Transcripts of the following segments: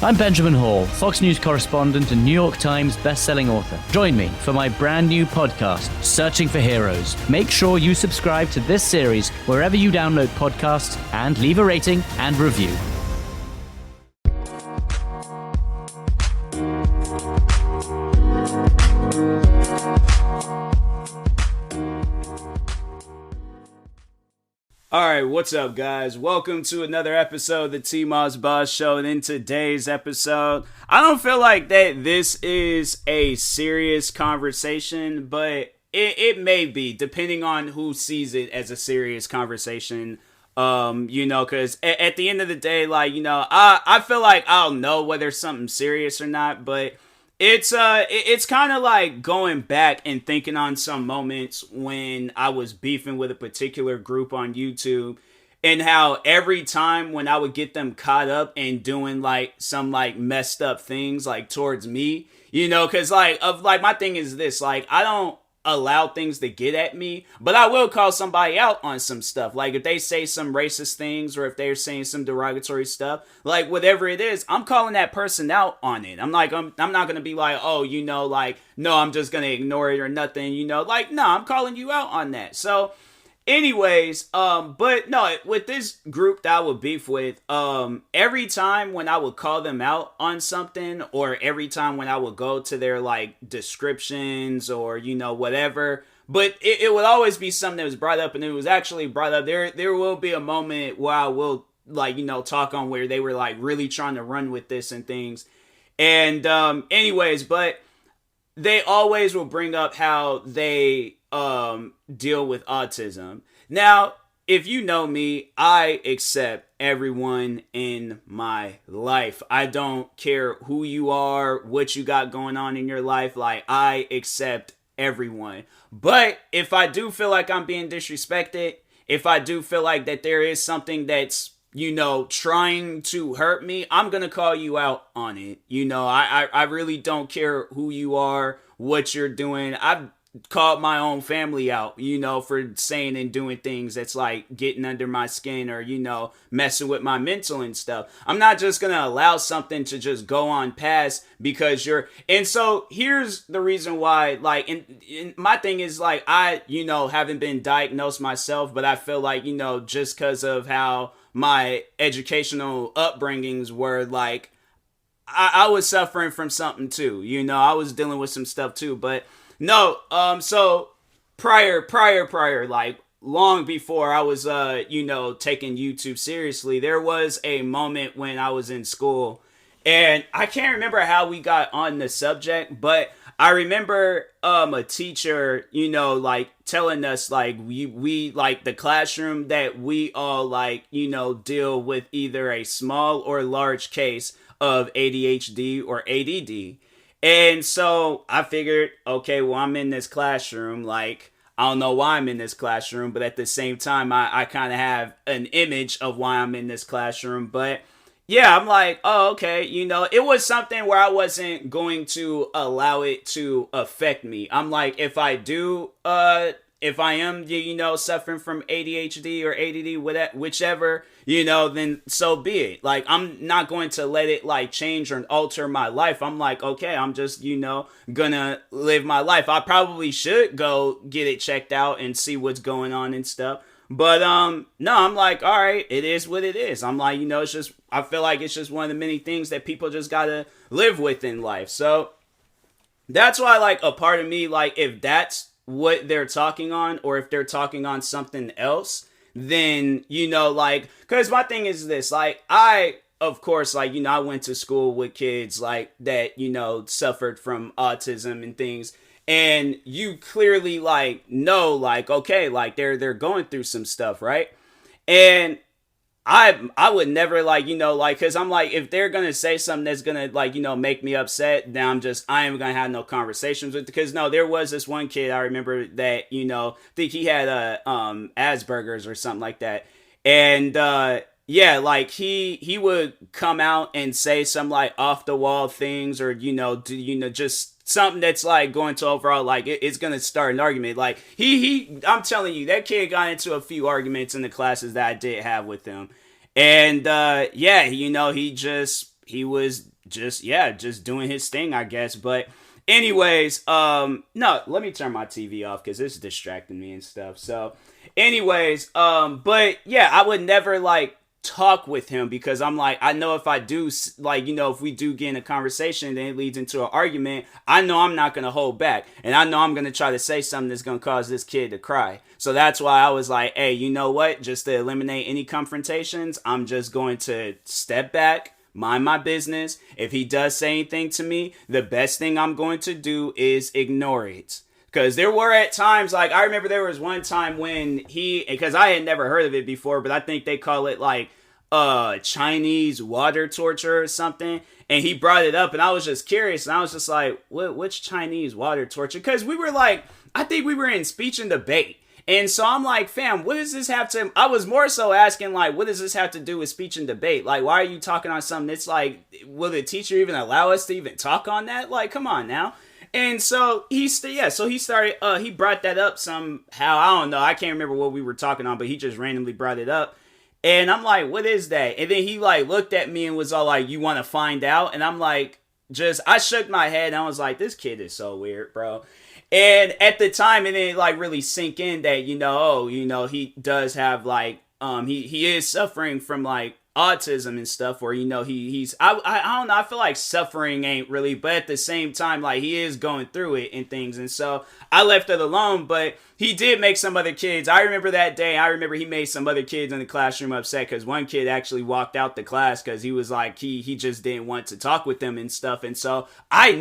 I'm Benjamin Hall, Fox News correspondent and New York Times best-selling author. Join me for my brand new podcast, Searching for Heroes. Make sure you subscribe to this series wherever you download podcasts and leave a rating and review. Alright, what's up guys? Welcome to another episode of the TMossBoss Show, and in today's episode, I don't feel like that this is a serious conversation, but it may be, depending on who sees it as a serious conversation, because at the end of the day, I feel like I'll know whether something's serious or not, but it's kind of like going back and thinking on some moments when I was beefing with a particular group on YouTube, and how every time when I would get them caught up in doing some messed up things towards me, because my thing is this, I don't allow things to get at me, but I will call somebody out on some stuff. If they say some racist things, or if they're saying some derogatory stuff, whatever it is, I'm calling that person out on it. I'm not gonna be no, I'm just gonna ignore it or nothing, no, I'm calling you out on that. So anyways, but no, with this group that I would beef with, every time when I would call them out on something, or every time when I would go to their descriptions or whatever, but it would always be something that was brought up, and it was actually brought up. There will be a moment where I will talk on where they were really trying to run with this and things, and anyways, but they always will bring up how they deal with autism. Now, if you know me, I accept everyone in my life. I don't care who you are, what you got going on in your life. I accept everyone. But if I do feel like I'm being disrespected, if I do feel like that there is something that's trying to hurt me, I'm gonna call you out on it. I really don't care who you are, what you're doing. I've called my own family out, for saying and doing things that's getting under my skin, or, messing with my mental and stuff. I'm not just gonna allow something to just go on past because and so here's the reason why, and my thing is, I, haven't been diagnosed myself, but I feel just because of how my educational upbringings were, I was suffering from something too, I was dealing with some stuff too, but no, so prior, long before I was, taking YouTube seriously, there was a moment when I was in school, and I can't remember how we got on the subject, but I remember, a teacher, telling us, we the classroom, that we all, deal with either a small or large case of ADHD or ADD. And so I figured, okay, well, I'm in this classroom, I don't know why I'm in this classroom, but at the same time, I kind of have an image of why I'm in this classroom. But yeah, I'm oh, okay, it was something where I wasn't going to allow it to affect me. I'm if I do, if I am, suffering from ADHD or ADD, whichever, then so be it. I'm not going to let it, change or alter my life. I'm okay, I'm just, gonna live my life. I probably should go get it checked out and see what's going on and stuff. But, no, I'm all right, it is what it is. I'm it's just, I feel like it's just one of the many things that people just gotta live with in life. So that's why, a part of me, if that's what they're talking on, or if they're talking on something else, then, because my thing is this, I, of course, I went to school with kids, that, suffered from autism and things, and you clearly, know, okay, they're going through some stuff, right? And I would never because I'm if they're gonna say something that's gonna make me upset, then I ain't gonna have no conversations with, because no, there was this one kid I remember that think he had Asperger's or something like that, and yeah, he would come out and say some off the wall things, or just something that's going to overall it's gonna start an argument. I'm telling you, that kid got into a few arguments in the classes that I did have with him, and yeah, he just he was just doing his thing, I guess. But anyways, no, let me turn my TV off because it's distracting me and stuff. So anyways, but yeah, I would never like talk with him because I'm like, I know if I do, like, if we do get in a conversation, then it leads into an argument, I know I'm not going to hold back. And I know I'm going to try to say something that's going to cause this kid to cry. So that's why I was like, hey, you know what? Just to eliminate any confrontations, I'm just going to step back, mind my business. If he does say anything to me, the best thing I'm going to do is ignore it. Because there were at times, like, I remember there was one time when because I had never heard of it before, but I think they call it, like, Chinese water torture or something. And he brought it up, and I was just curious, and I was just like, which Chinese water torture? Because we were, like, I think we were in speech and debate. And so I'm like, fam, what does this have to... I was more so asking, like, what does this have to do with speech and debate? Like, why are you talking on something that's, like, will the teacher even allow us to even talk on that? Like, come on now. And so he started, he brought that up somehow. I don't know. I can't remember what we were talking on, but he just randomly brought it up. And I'm like, what is that? And then he like looked at me and was all like, you want to find out? And I'm like, I shook my head and I was like, this kid is so weird, bro. And at the time, it didn't like really sink in that, he does have like, he is suffering from like autism and stuff, or he's I don't know, I feel like suffering ain't really, but at the same time, like, he is going through it and things, and so I left it alone. But he did make some other kids, I remember that day, he made some other kids in the classroom upset, because one kid actually walked out the class because he was like, he just didn't want to talk with them and stuff. And so I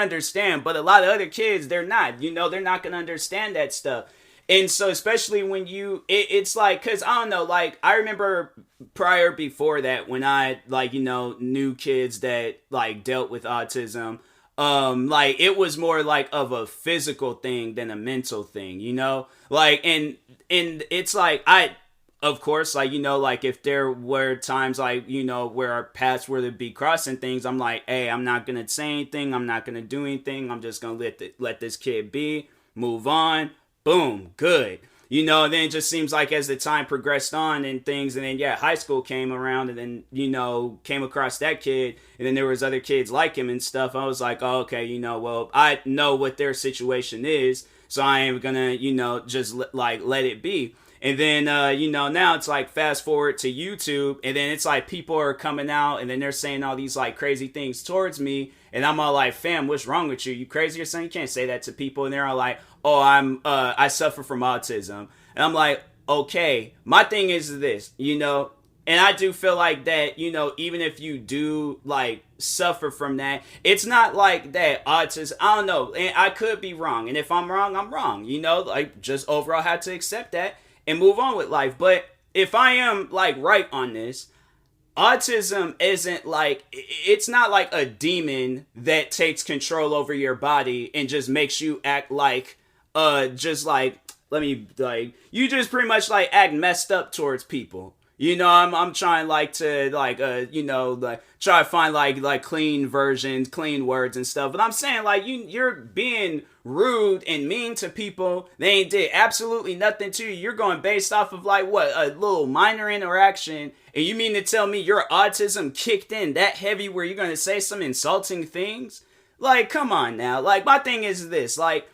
understand, but a lot of other kids, they're not gonna understand that stuff. And so, especially when it's like, because I don't know, like, I remember before that, when I, like, knew kids that, like, dealt with autism, like, it was more, like, of a physical thing than a mental thing, Like, and it's like, of course, like, like, if there were times, like, where our paths were to be crossing things, I'm like, hey, I'm not going to say anything, I'm not going to do anything, I'm just going to let this kid be, move on. Boom, good. And then it just seems like as the time progressed on and things, and then, high school came around, and then, came across that kid, and then there was other kids like him and stuff. I was like, oh, okay, well, I know what their situation is, so I ain't gonna, just let it be. And then, now it's like fast forward to YouTube, and then it's like people are coming out, and then they're saying all these like crazy things towards me, and I'm all like, fam, what's wrong with you? You crazy or something? You can't say that to people. And they're all like, oh, I suffer from autism. And I'm like, okay, my thing is this, and I do feel like that, even if you do like suffer from that, it's not like that autism, I don't know, and I could be wrong. And if I'm wrong, I'm wrong, like, just overall have to accept that and move on with life. But if I am like right on this, autism isn't like, it's not like a demon that takes control over your body and just makes you act like, just like, you just pretty much like act messed up towards people. I'm trying like to like, try to find like clean versions, clean words and stuff. But I'm saying like you're being rude and mean to people. They ain't did absolutely nothing to you. You're going based off of like what, a little minor interaction. And you mean to tell me your autism kicked in that heavy where you're going to say some insulting things? Like, come on now. Like, my thing is this, like,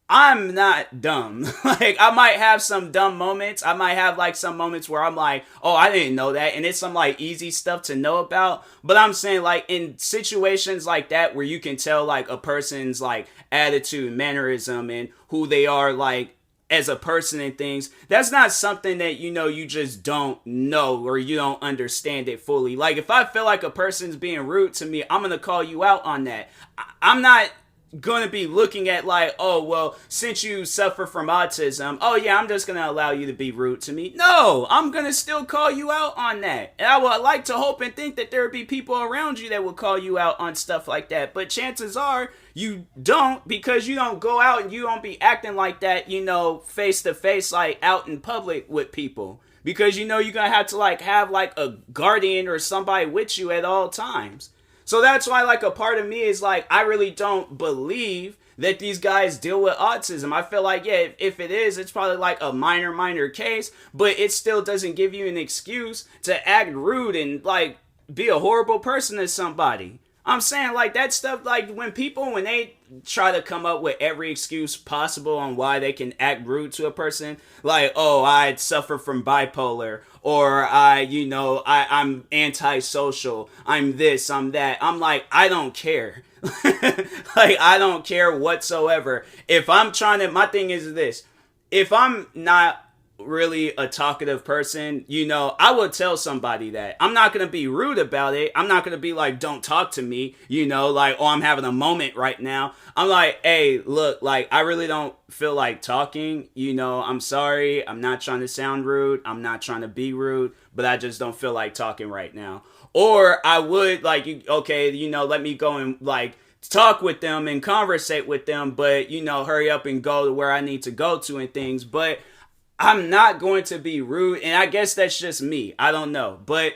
I'm not dumb. Like, I might have some dumb moments. I might have like some moments where I'm like, oh, I didn't know that. And it's some like easy stuff to know about. But I'm saying like in situations like that where you can tell like a person's like attitude, mannerism, and who they are like as a person and things, that's not something that, you just don't know or you don't understand it fully. Like, if I feel like a person's being rude to me, I'm going to call you out on that. I'm not going to be looking at like, oh, well, since you suffer from autism, oh yeah, I'm just going to allow you to be rude to me. No, I'm going to still call you out on that. And I would like to hope and think that there would be people around you that will call you out on stuff like that. But chances are you don't, because you don't go out and you don't be acting like that, face to face, like out in public with people. Because you're going to have to like have like a guardian or somebody with you at all times. So that's why, like, a part of me is, like, I really don't believe that these guys deal with autism. I feel like, yeah, if it is, it's probably, like, a minor case, but it still doesn't give you an excuse to act rude and, like, be a horrible person to somebody. I'm saying, like, that stuff, like, when they try to come up with every excuse possible on why they can act rude to a person, like, oh, I suffer from bipolar, or I'm antisocial, I'm this, I'm that. I'm like, I don't care. Like, I don't care whatsoever. My thing is this, if I'm not really a talkative person, I would tell somebody that. I'm not going to be rude about it. I'm not going to be like, don't talk to me, like, oh, I'm having a moment right now. I'm like, hey, look, like, I really don't feel like talking, I'm sorry. I'm not trying to sound rude. I'm not trying to be rude, but I just don't feel like talking right now. Or I would, like, let me go and, like, talk with them and conversate with them, but, hurry up and go to where I need to go to and things. But I'm not going to be rude, and I guess that's just me. I don't know, but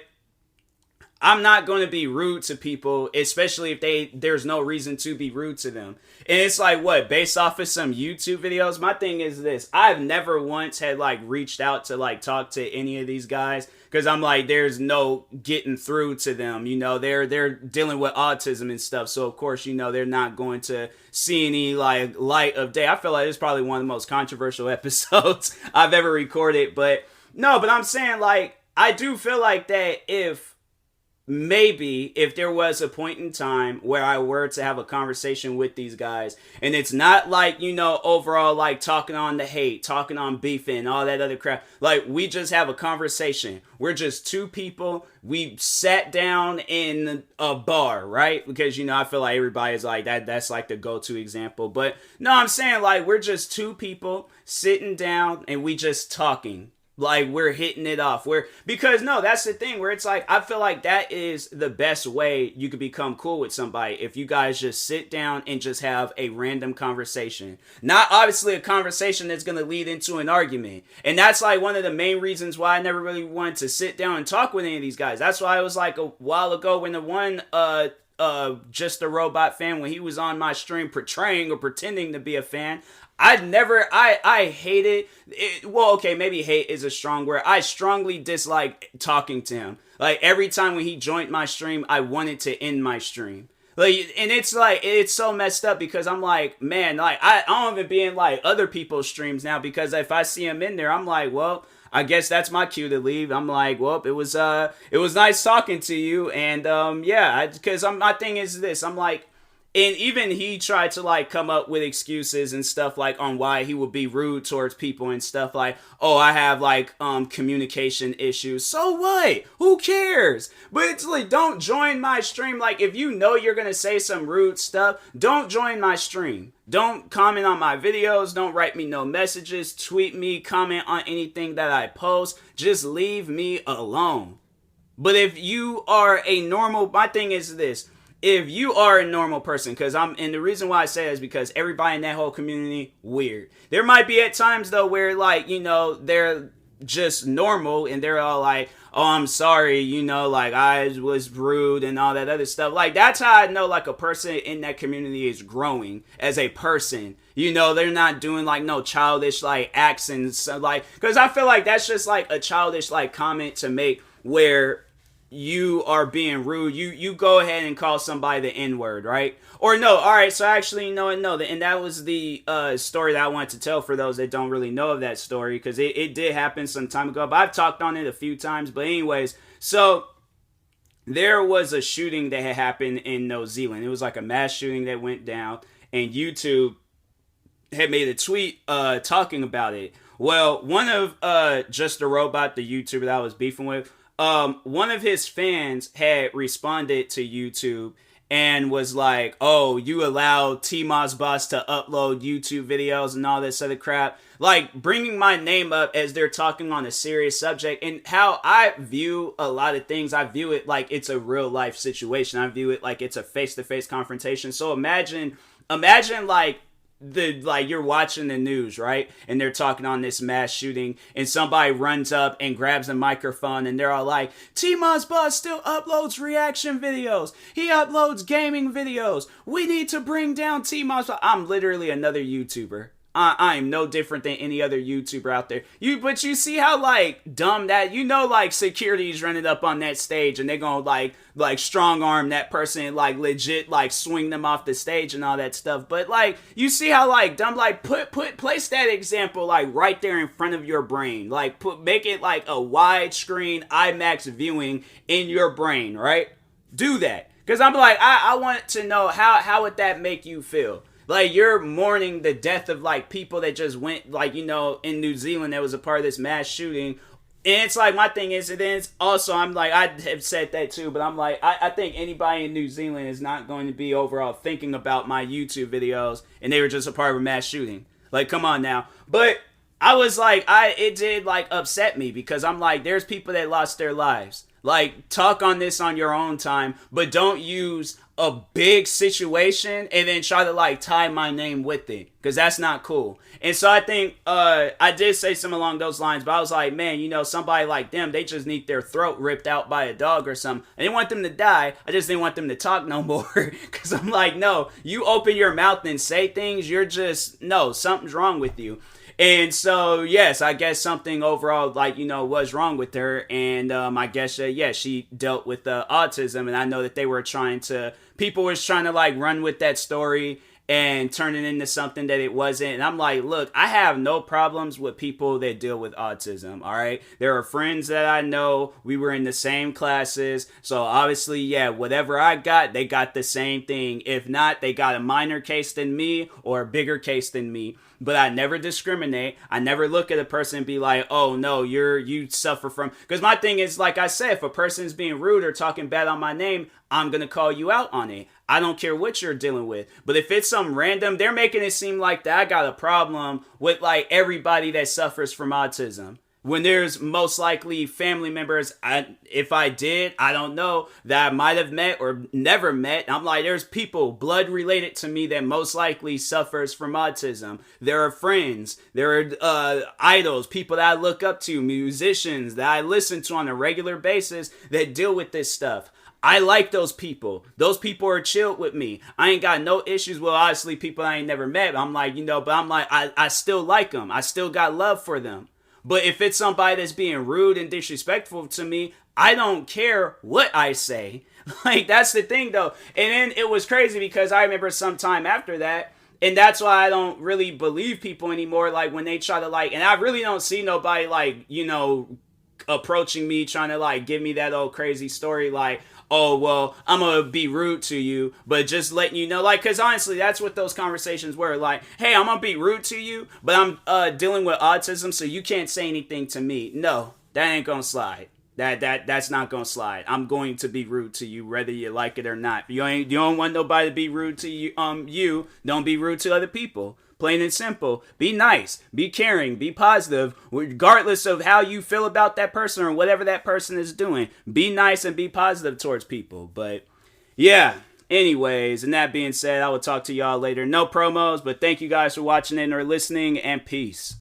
I'm not going to be rude to people, especially if there's no reason to be rude to them. And it's like, what, based off of some YouTube videos? My thing is this. I've never once had, like, reached out to, like, talk to any of these guys, because I'm like, there's no getting through to them. They're dealing with autism and stuff. So, of course, they're not going to see any, like, light of day. I feel like it's probably one of the most controversial episodes I've ever recorded. But I'm saying, like, I do feel like that if there was a point in time where I were to have a conversation with these guys, and it's not like, overall, like, talking on the hate, talking on beefing, all that other crap. Like, we just have a conversation. We're just two people. We sat down in a bar, right? Because, I feel like everybody's like that. That's like the go-to example. But no, I'm saying, like, we're just two people sitting down and we just talking. Like, we're hitting it off. Because that's the thing where it's like, I feel like that is the best way you could become cool with somebody. If you guys just sit down and just have a random conversation. Not obviously a conversation that's going to lead into an argument. And that's like one of the main reasons why I never really wanted to sit down and talk with any of these guys. That's why I was like a while ago when the one, Just a Robot fan, when he was on my stream portraying or pretending to be a fan, I hated it. Well, okay, maybe hate is a strong word. I strongly dislike talking to him. Like, every time when he joined my stream, I wanted to end my stream. Like, and it's like, it's so messed up because I'm like, man, like, I don't even be in, like, other people's streams now, because if I see him in there, I'm like, well, I guess that's my cue to leave. I'm like, well, it was nice talking to you. And, yeah, because my thing is this, I'm like, and even he tried to, like, come up with excuses and stuff, like, on why he would be rude towards people and stuff, like, oh, I have, like, communication issues. So what? Who cares? But it's like, don't join my stream. Like, if you know you're gonna say some rude stuff, don't join my stream. Don't comment on my videos. Don't write me no messages. Tweet me. Comment on anything that I post. Just leave me alone. But if you are my thing is this. If you are a normal person, and the reason why I say that is because everybody in that whole community, weird. There might be at times, though, where, like, they're just normal and they're all like, oh, I'm sorry, like, I was rude and all that other stuff. Like, that's how I know, like, a person in that community is growing as a person. They're not doing, like, no childish, like, acts and stuff, like, because I feel like that's just, like, a childish, like, comment to make where you are being rude. You go ahead and call somebody the N-word, right? Or no, alright, so actually, no, and that was the story that I wanted to tell for those that don't really know of that story, because it did happen some time ago, but I've talked on it a few times. But anyways, so there was a shooting that had happened in New Zealand. It was like a mass shooting that went down, and YouTube had made a tweet talking about it. Well, one of Just a Robot, the YouTuber that I was beefing with, one of his fans had responded to YouTube and was like, oh, you allowed TMossBoss to upload YouTube videos and all this other crap. Like, bringing my name up as they're talking on a serious subject. And how I view a lot of things, I view it like it's a real life situation. I view it like it's a face-to-face confrontation. So imagine like, you're watching the news, right? And they're talking on this mass shooting, and somebody runs up and grabs a microphone, and they're all like, TMossBoss still uploads reaction videos. He uploads gaming videos. We need to bring down TMossBoss. I'm literally another YouTuber. I'm no different than any other YouTuber out there. But you see how like dumb that, like security's running up on that stage and they're gonna like strong arm that person and like legit like swing them off the stage and all that stuff. But like you see how like dumb, like place that example like right there in front of your brain. Like make it like a widescreen IMAX viewing in your brain, right? Do that. Because I'm like, I want to know how would that make you feel? Like, you're mourning the death of, like, people that just went, like, in New Zealand that was a part of this mass shooting. And it's like, my thing is, also, I'm like, I have said that too, but I'm like, I think anybody in New Zealand is not going to be overall thinking about my YouTube videos, and they were just a part of a mass shooting. Like, come on now. But I was like, it did, like, upset me, because I'm like, there's people that lost their lives. Like, talk on this on your own time, but don't use a big situation and then try to like tie my name with it, because that's not cool. And so I think I did say something along those lines, but I was like, man, somebody like them, they just need their throat ripped out by a dog or something. I didn't want them to die. I just didn't want them to talk no more, because I'm like, no, you open your mouth and say things, something's wrong with you. And so, yes, I guess something overall, like, was wrong with her. And I guess, she dealt with autism. And I know that people was trying to, like, run with that story and turn it into something that it wasn't. And I'm like, look, I have no problems with people that deal with autism, all right? There are friends that I know. We were in the same classes. So, obviously, whatever I got, they got the same thing. If not, they got a minor case than me or a bigger case than me. But I never discriminate. I never look at a person and be like, oh, no, you suffer from... Because my thing is, like I said, if a person's being rude or talking bad on my name, I'm going to call you out on it. I don't care what you're dealing with. But if it's some random... They're making it seem like that I got a problem with, like, everybody that suffers from autism. When there's most likely family members, if I did, I don't know, that I might have met or never met. I'm like, there's people blood related to me that most likely suffers from autism. There are friends, there are idols, people that I look up to, musicians that I listen to on a regular basis that deal with this stuff. I like those people. Those people are chilled with me. I ain't got no issues with, obviously, people I ain't never met. I'm like, but I'm like, I still like them. I still got love for them. But if it's somebody that's being rude and disrespectful to me, I don't care what I say. Like, that's the thing, though. And then it was crazy because I remember some time after that, and that's why I don't really believe people anymore, like, when they try to, like, and I really don't see nobody, like, approaching me, trying to, like, give me that old crazy story, like, oh, well, I'm going to be rude to you, but just letting you know, like, because honestly, that's what those conversations were, like, hey, I'm going to be rude to you, but I'm dealing with autism, so you can't say anything to me. No, that ain't going to slide. That's not going to slide. I'm going to be rude to you, whether you like it or not. You don't want nobody to be rude to you, don't be rude to other people. Plain and simple. Be nice. Be caring. Be positive. Regardless of how you feel about that person or whatever that person is doing. Be nice and be positive towards people. But yeah. Anyways, and that being said, I will talk to y'all later. No promos, but thank you guys for watching and or listening, and peace.